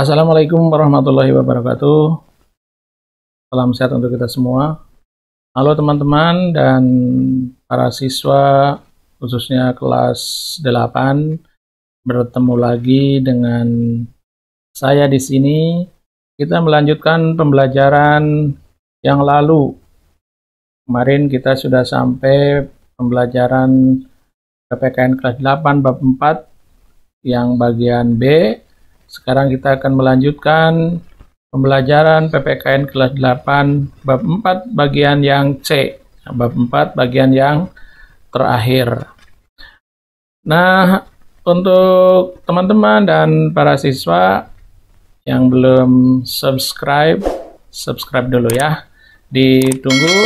Assalamualaikum warahmatullahi wabarakatuh. Salam sehat untuk kita semua. Halo teman-teman dan para siswa, khususnya kelas 8, bertemu lagi dengan saya di sini. Kita melanjutkan pembelajaran yang lalu. Kemarin kita sudah sampai pembelajaran PPKN kelas 8 bab 4 yang bagian B. Sekarang kita akan melanjutkan pembelajaran PPKN kelas 8 bab 4 bagian yang C. Bab 4 bagian yang terakhir. Nah, untuk teman-teman dan para siswa yang belum subscribe dulu ya. Ditunggu,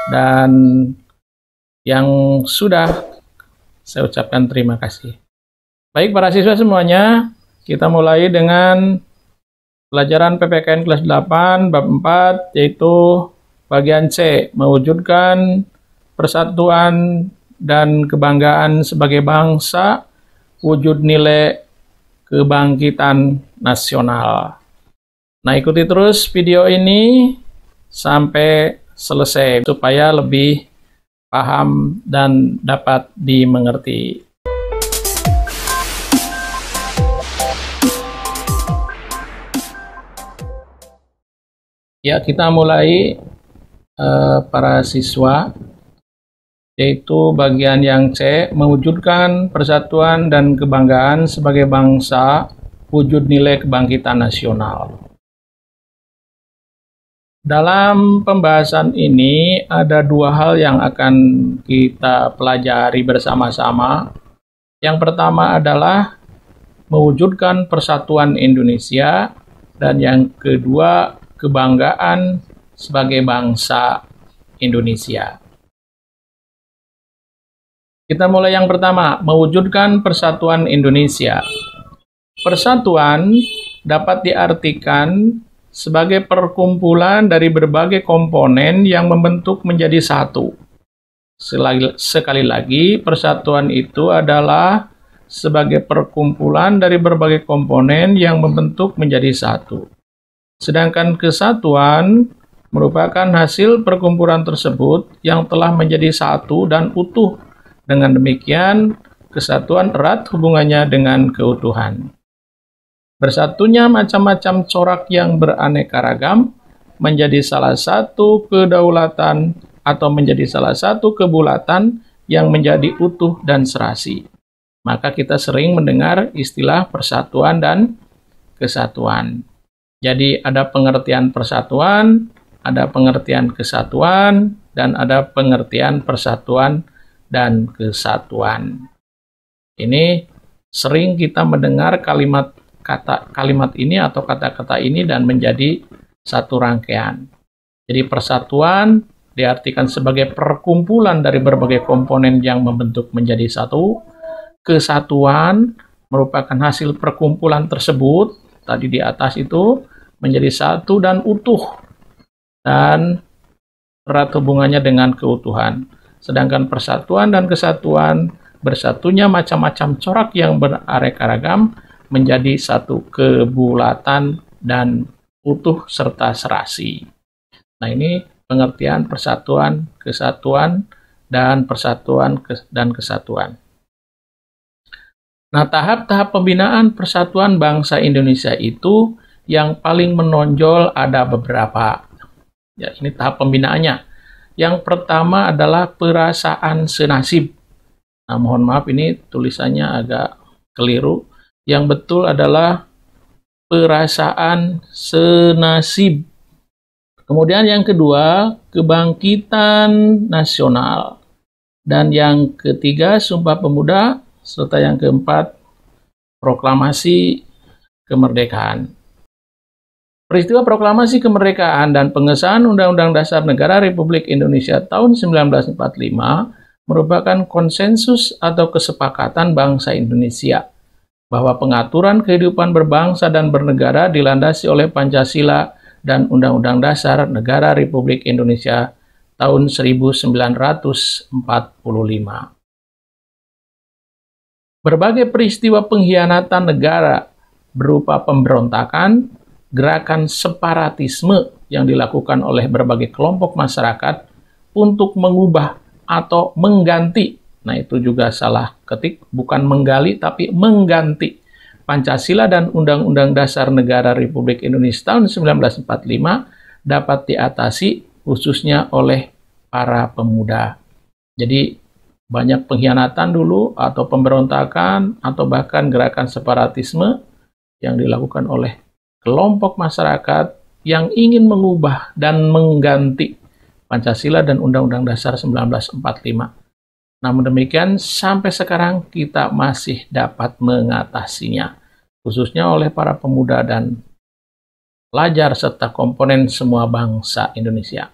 dan yang sudah, saya ucapkan terima kasih. Baik para siswa semuanya, kita mulai dengan pelajaran PPKN kelas 8 bab 4, yaitu bagian C, mewujudkan persatuan dan kebanggaan sebagai bangsa, wujud nilai kebangkitan nasional. Nah, ikuti terus video ini sampai selesai supaya lebih paham dan dapat dimengerti. Ya, kita mulai para siswa, yaitu bagian yang C, mewujudkan persatuan dan kebanggaan sebagai bangsa, wujud nilai kebangkitan nasional. Dalam pembahasan ini ada dua hal yang akan kita pelajari bersama-sama. Yang pertama adalah mewujudkan persatuan Indonesia, dan yang kedua kebanggaan sebagai bangsa Indonesia. Kita mulai yang pertama, mewujudkan persatuan Indonesia. Persatuan dapat diartikan sebagai perkumpulan dari berbagai komponen yang membentuk menjadi satu. Sekali lagi, persatuan itu adalah sebagai perkumpulan dari berbagai komponen yang membentuk menjadi satu. Sedangkan kesatuan merupakan hasil perkumpulan tersebut yang telah menjadi satu dan utuh. Dengan demikian, kesatuan erat hubungannya dengan keutuhan. Bersatunya macam-macam corak yang beraneka ragam menjadi salah satu kedaulatan atau menjadi salah satu kebulatan yang menjadi utuh dan serasi. Maka kita sering mendengar istilah persatuan dan kesatuan. Jadi ada pengertian persatuan, ada pengertian kesatuan, dan ada pengertian persatuan dan kesatuan. Ini sering kita mendengar kalimat ini atau kata-kata ini dan menjadi satu rangkaian. Jadi persatuan diartikan sebagai perkumpulan dari berbagai komponen yang membentuk menjadi satu. Kesatuan merupakan hasil perkumpulan tersebut tadi di atas itu menjadi satu dan utuh dan erat hubungannya dengan keutuhan. Sedangkan persatuan dan kesatuan bersatunya macam-macam corak yang beraneka ragam menjadi satu kebulatan dan utuh serta serasi. Nah, ini pengertian persatuan, kesatuan, dan persatuan dan kesatuan. Nah, tahap-tahap pembinaan persatuan bangsa Indonesia itu yang paling menonjol ada beberapa. Ya, ini tahap pembinaannya. Yang pertama adalah perasaan senasib. Nah, mohon maaf ini tulisannya agak keliru. Yang betul adalah perasaan senasib. Kemudian yang kedua, kebangkitan nasional. Dan yang ketiga, Sumpah Pemuda. Serta yang keempat, proklamasi kemerdekaan. Peristiwa proklamasi kemerdekaan dan pengesahan Undang-Undang Dasar Negara Republik Indonesia tahun 1945 merupakan konsensus atau kesepakatan bangsa Indonesia bahwa pengaturan kehidupan berbangsa dan bernegara dilandasi oleh Pancasila dan Undang-Undang Dasar Negara Republik Indonesia tahun 1945. Berbagai peristiwa pengkhianatan negara berupa pemberontakan, gerakan separatisme yang dilakukan oleh berbagai kelompok masyarakat untuk mengubah atau mengganti. Nah, itu juga salah ketik, bukan menggali tapi mengganti Pancasila dan Undang-Undang Dasar Negara Republik Indonesia tahun 1945 dapat diatasi khususnya oleh para pemuda. Jadi banyak pengkhianatan dulu atau pemberontakan atau bahkan gerakan separatisme yang dilakukan oleh kelompok masyarakat yang ingin mengubah dan mengganti Pancasila dan Undang-Undang Dasar 1945. Namun demikian, sampai sekarang kita masih dapat mengatasinya, khususnya oleh para pemuda dan pelajar serta komponen semua bangsa Indonesia.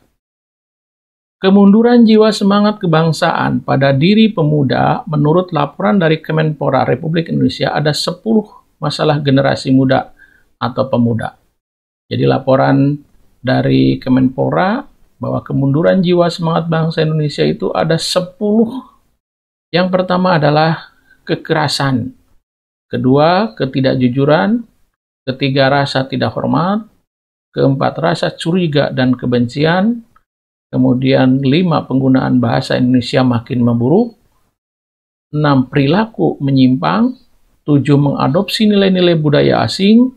Kemunduran jiwa semangat kebangsaan pada diri pemuda, menurut laporan dari Kemenpora Republik Indonesia, ada 10 masalah generasi muda atau pemuda. Jadi laporan dari Kemenpora bahwa kemunduran jiwa semangat bangsa Indonesia itu ada 10. Yang pertama adalah kekerasan, kedua ketidakjujuran, ketiga rasa tidak hormat, keempat rasa curiga dan kebencian, kemudian 5 penggunaan bahasa Indonesia makin memburuk, 6 perilaku menyimpang, 7 mengadopsi nilai-nilai budaya asing,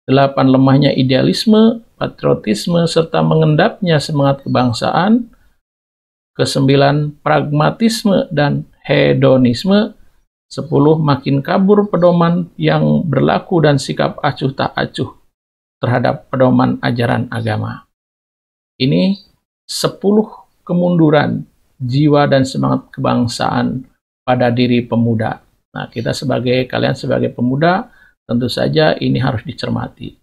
8 lemahnya idealisme, patriotisme, serta mengendapnya semangat kebangsaan, ke-9 pragmatisme dan hedonisme, 10 makin kabur pedoman yang berlaku dan sikap acuh tak acuh terhadap pedoman ajaran agama. Ini 10 kemunduran jiwa dan semangat kebangsaan pada diri pemuda. Nah, kalian sebagai pemuda, tentu saja ini harus dicermati.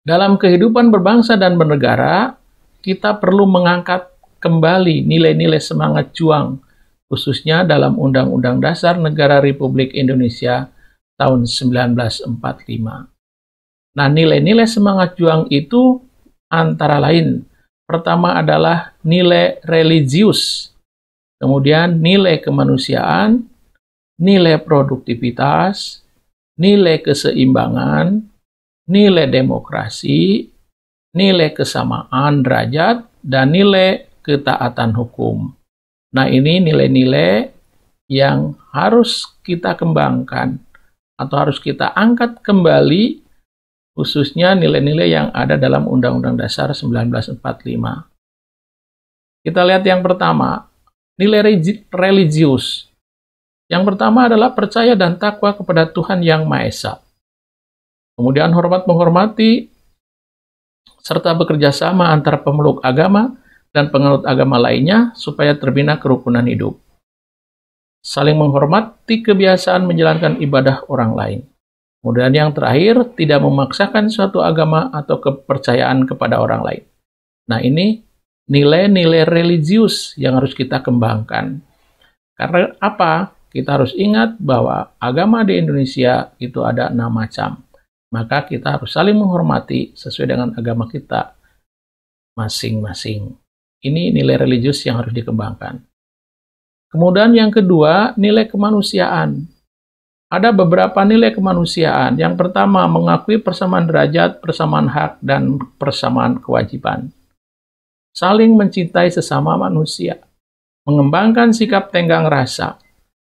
Dalam kehidupan berbangsa dan bernegara, kita perlu mengangkat kembali nilai-nilai semangat juang, khususnya dalam Undang-Undang Dasar Negara Republik Indonesia tahun 1945. Nah, nilai-nilai semangat juang itu antara lain, pertama adalah nilai religius, kemudian nilai kemanusiaan, nilai produktivitas, nilai keseimbangan, nilai demokrasi, nilai kesamaan derajat, dan nilai ketaatan hukum. Nah, ini nilai-nilai yang harus kita kembangkan atau harus kita angkat kembali, khususnya nilai-nilai yang ada dalam Undang-Undang Dasar 1945. Kita lihat yang pertama, nilai religius. Yang pertama adalah percaya dan takwa kepada Tuhan Yang Maha Esa. Kemudian hormat menghormati, serta bekerja sama antar pemeluk agama dan penganut agama lainnya supaya terbina kerukunan hidup. Saling menghormati kebiasaan menjalankan ibadah orang lain. Kemudian yang terakhir, tidak memaksakan suatu agama atau kepercayaan kepada orang lain. Nah, ini nilai-nilai religius yang harus kita kembangkan. Karena apa? Kita harus ingat bahwa agama di Indonesia itu ada 6 macam. Maka kita harus saling menghormati sesuai dengan agama kita masing-masing. Ini nilai religius yang harus dikembangkan. Kemudian yang kedua, nilai kemanusiaan. Ada beberapa nilai kemanusiaan. Yang pertama, mengakui persamaan derajat, persamaan hak, dan persamaan kewajiban. Saling mencintai sesama manusia. Mengembangkan sikap tenggang rasa.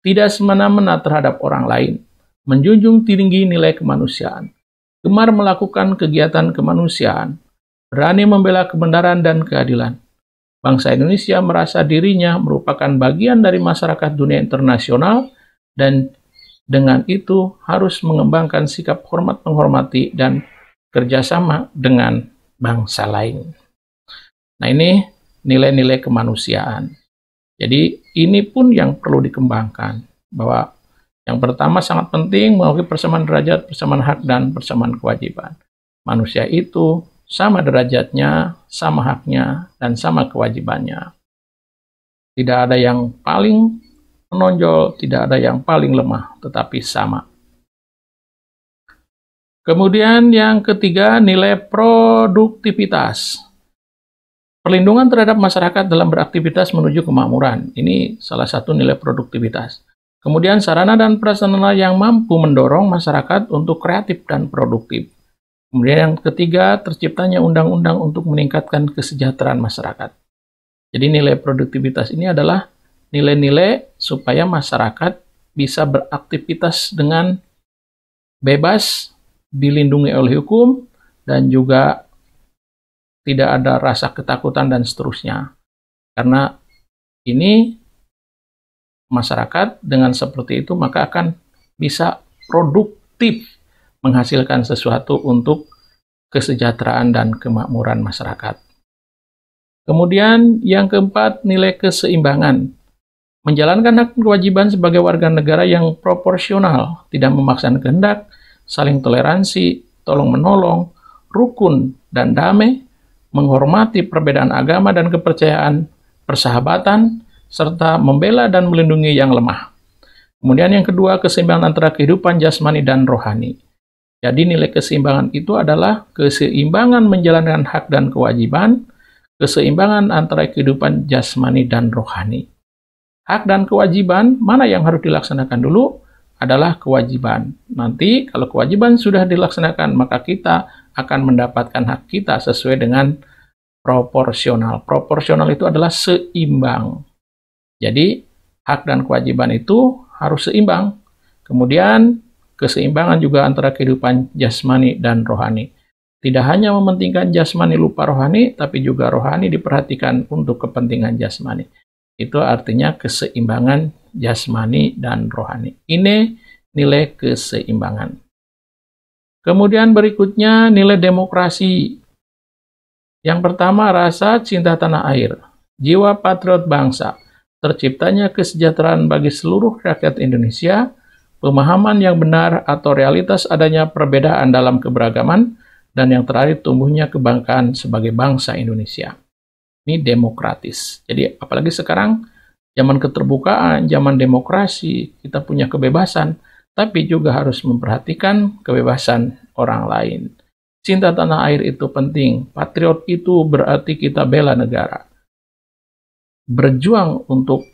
Tidak semena-mena terhadap orang lain. Menjunjung tinggi nilai kemanusiaan. Gemar melakukan kegiatan kemanusiaan. Berani membela kebenaran dan keadilan. Bangsa Indonesia merasa dirinya merupakan bagian dari masyarakat dunia internasional dan dengan itu harus mengembangkan sikap hormat menghormati dan kerjasama dengan bangsa lain. Nah, ini nilai-nilai kemanusiaan. Jadi ini pun yang perlu dikembangkan, bahwa yang pertama sangat penting mengakui persamaan derajat, persamaan hak, dan persamaan kewajiban. Manusia itu sama derajatnya, sama haknya, dan sama kewajibannya. Tidak ada yang paling menonjol, tidak ada yang paling lemah, tetapi sama. Kemudian yang ketiga, nilai produktivitas. Perlindungan terhadap masyarakat dalam beraktivitas menuju kemakmuran. Ini salah satu nilai produktivitas. Kemudian sarana dan prasarana yang mampu mendorong masyarakat untuk kreatif dan produktif. Kemudian yang ketiga, terciptanya undang-undang untuk meningkatkan kesejahteraan masyarakat. Jadi nilai produktivitas ini adalah nilai-nilai supaya masyarakat bisa beraktivitas dengan bebas, dilindungi oleh hukum, dan juga tidak ada rasa ketakutan dan seterusnya. Karena ini masyarakat dengan seperti itu maka akan bisa produktif menghasilkan sesuatu untuk kesejahteraan dan kemakmuran masyarakat. Kemudian yang keempat, nilai keseimbangan. Menjalankan hak dan kewajiban sebagai warga negara yang proporsional, tidak memaksakan kehendak, saling toleransi, tolong-menolong, rukun dan damai, menghormati perbedaan agama dan kepercayaan, persahabatan, serta membela dan melindungi yang lemah. Kemudian yang kedua, keseimbangan antara kehidupan jasmani dan rohani. Jadi nilai keseimbangan itu adalah keseimbangan menjalankan hak dan kewajiban, keseimbangan antara kehidupan jasmani dan rohani. Hak dan kewajiban, mana yang harus dilaksanakan dulu? Adalah kewajiban. Nanti kalau kewajiban sudah dilaksanakan, maka kita akan mendapatkan hak kita sesuai dengan proporsional. Proporsional itu adalah seimbang. Jadi, hak dan kewajiban itu harus seimbang. Kemudian, keseimbangan juga antara kehidupan jasmani dan rohani. Tidak hanya mementingkan jasmani lupa rohani, tapi juga rohani diperhatikan untuk kepentingan jasmani. Itu artinya keseimbangan jasmani dan rohani. Ini nilai keseimbangan. Kemudian berikutnya nilai demokrasi. Yang pertama, rasa cinta tanah air, jiwa patriot bangsa, terciptanya kesejahteraan bagi seluruh rakyat Indonesia, pemahaman yang benar atau realitas adanya perbedaan dalam keberagaman, dan yang terakhir tumbuhnya kebanggaan sebagai bangsa Indonesia. Ini demokratis. Jadi apalagi sekarang zaman keterbukaan, zaman demokrasi, kita punya kebebasan, tapi juga harus memperhatikan kebebasan orang lain. Cinta tanah air itu penting. Patriot itu berarti kita bela negara. Berjuang untuk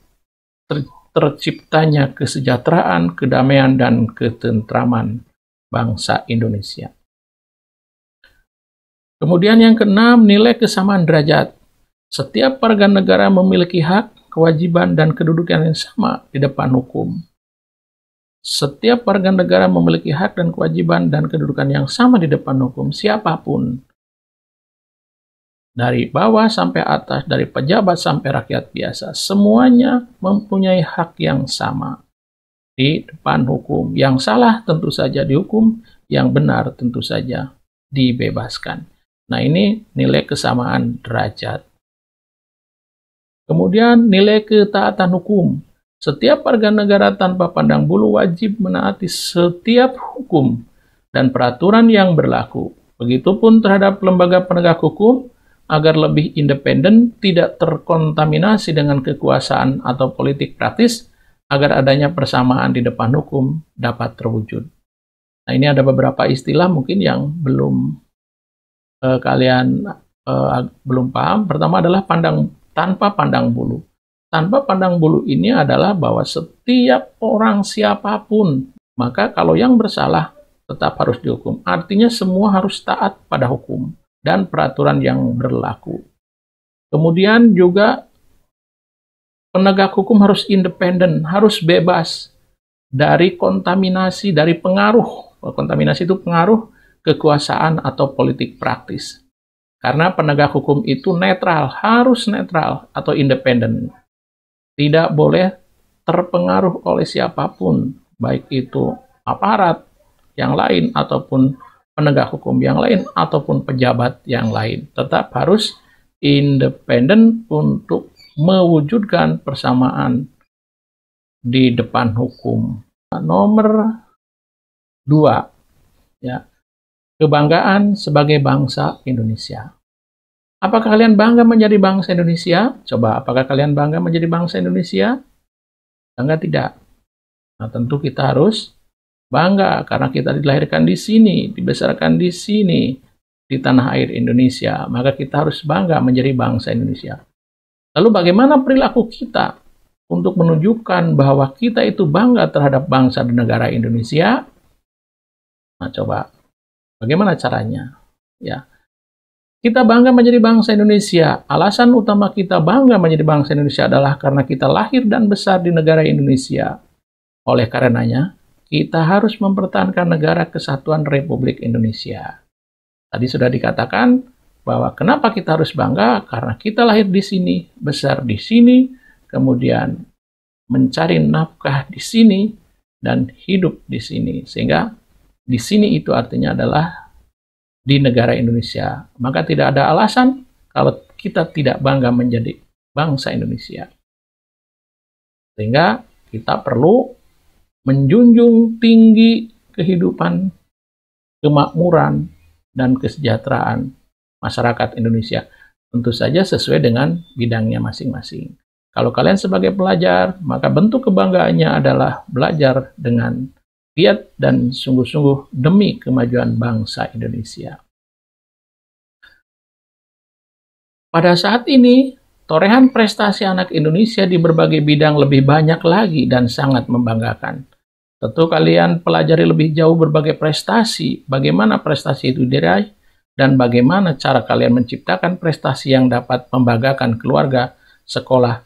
terciptanya kesejahteraan, kedamaian, dan ketentraman bangsa Indonesia. Kemudian yang keenam, nilai kesamaan derajat. Setiap warga negara memiliki hak, kewajiban, dan kedudukan yang sama di depan hukum. Setiap warga negara memiliki hak dan kewajiban dan kedudukan yang sama di depan hukum, siapapun. Dari bawah sampai atas, dari pejabat sampai rakyat biasa, semuanya mempunyai hak yang sama di depan hukum. Yang salah tentu saja dihukum, yang benar tentu saja dibebaskan. Nah, ini nilai kesamaan derajat. Kemudian nilai ketaatan hukum. Setiap warga negara tanpa pandang bulu wajib menaati setiap hukum dan peraturan yang berlaku. Begitupun terhadap lembaga penegak hukum, agar lebih independen, tidak terkontaminasi dengan kekuasaan atau politik praktis, agar adanya persamaan di depan hukum dapat terwujud. Nah, ini ada beberapa istilah mungkin yang belum kalian belum paham. Pertama adalah tanpa pandang bulu. Tanpa pandang bulu ini adalah bahwa setiap orang siapapun, maka kalau yang bersalah tetap harus dihukum. Artinya semua harus taat pada hukum dan peraturan yang berlaku. Kemudian juga penegak hukum harus independen, harus bebas dari kontaminasi, dari pengaruh. Kontaminasi itu pengaruh kekuasaan atau politik praktis. Karena penegak hukum itu netral, harus netral atau independen. Tidak boleh terpengaruh oleh siapapun, baik itu aparat yang lain ataupun penegak hukum yang lain ataupun pejabat yang lain. Tetap harus independen untuk mewujudkan persamaan di depan hukum. Nomor 2, ya, kebanggaan sebagai bangsa Indonesia. Apakah kalian bangga menjadi bangsa Indonesia? Coba, apakah kalian bangga menjadi bangsa Indonesia? Bangga tidak? Nah, tentu kita harus bangga karena kita dilahirkan di sini, dibesarkan di sini, di tanah air Indonesia. Maka kita harus bangga menjadi bangsa Indonesia. Lalu bagaimana perilaku kita untuk menunjukkan bahwa kita itu bangga terhadap bangsa dan negara Indonesia. Nah, coba bagaimana caranya? Ya, kita bangga menjadi bangsa Indonesia. Alasan utama kita bangga menjadi bangsa Indonesia adalah karena kita lahir dan besar di negara Indonesia. Oleh karenanya, kita harus mempertahankan negara kesatuan Republik Indonesia. Tadi sudah dikatakan bahwa kenapa kita harus bangga? Karena kita lahir di sini, besar di sini, kemudian mencari nafkah di sini, dan hidup di sini. Sehingga di sini itu artinya adalah di negara Indonesia. Maka tidak ada alasan kalau kita tidak bangga menjadi bangsa Indonesia. Sehingga kita perlu menjunjung tinggi kehidupan, kemakmuran, dan kesejahteraan masyarakat Indonesia. Tentu saja sesuai dengan bidangnya masing-masing. Kalau kalian sebagai pelajar, maka bentuk kebanggaannya adalah belajar dengan giat dan sungguh-sungguh demi kemajuan bangsa Indonesia. Pada saat ini, torehan prestasi anak Indonesia di berbagai bidang lebih banyak lagi dan sangat membanggakan. Tentu kalian pelajari lebih jauh berbagai prestasi, bagaimana prestasi itu diraih, dan bagaimana cara kalian menciptakan prestasi yang dapat membanggakan keluarga, sekolah,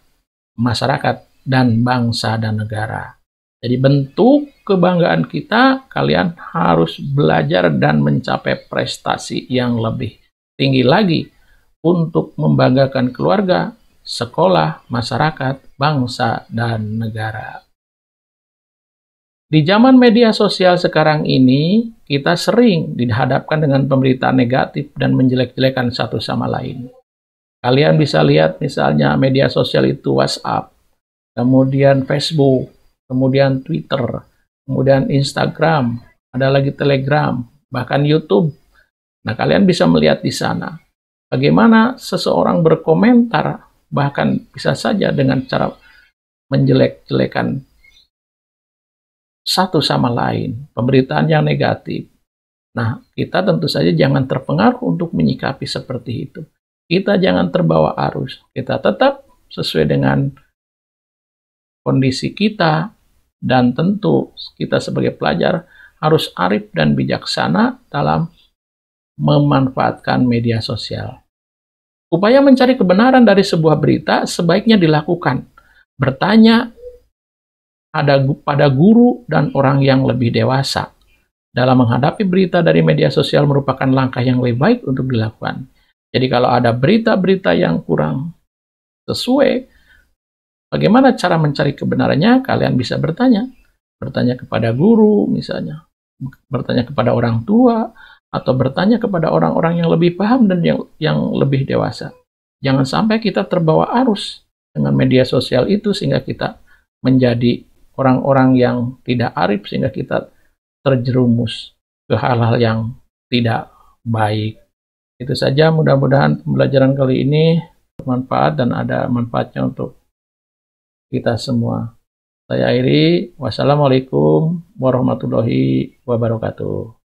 masyarakat, dan bangsa dan negara. Jadi bentuk kebanggaan kita, kalian harus belajar dan mencapai prestasi yang lebih tinggi lagi untuk membanggakan keluarga, sekolah, masyarakat, bangsa, dan negara. Di zaman media sosial sekarang ini, kita sering dihadapkan dengan pemberitaan negatif dan menjelek-jelekan satu sama lain. Kalian bisa lihat misalnya media sosial itu WhatsApp, kemudian Facebook, kemudian Twitter, kemudian Instagram, ada lagi Telegram, bahkan YouTube. Nah, kalian bisa melihat di sana bagaimana seseorang berkomentar, bahkan bisa saja dengan cara menjelek-jelekan satu sama lain, pemberitaan yang negatif. Nah, kita tentu saja jangan terpengaruh untuk menyikapi seperti itu. Kita jangan terbawa arus. Kita tetap sesuai dengan kondisi kita, dan tentu kita sebagai pelajar harus arif dan bijaksana dalam memanfaatkan media sosial. Upaya mencari kebenaran dari sebuah berita sebaiknya dilakukan. Bertanya pada guru dan orang yang lebih dewasa. Dalam menghadapi berita dari media sosial merupakan langkah yang lebih baik untuk dilakukan. Jadi kalau ada berita-berita yang kurang sesuai, bagaimana cara mencari kebenarannya? Kalian bisa bertanya kepada guru misalnya, bertanya kepada orang tua, atau bertanya kepada orang-orang yang lebih paham dan yang lebih dewasa. Jangan sampai kita terbawa arus dengan media sosial itu sehingga kita menjadi orang-orang yang tidak arif, sehingga kita terjerumus ke hal-hal yang tidak baik. Itu saja, mudah-mudahan pembelajaran kali ini bermanfaat dan ada manfaatnya untuk kita semua. Saya akhiri, wassalamualaikum warahmatullahi wabarakatuh.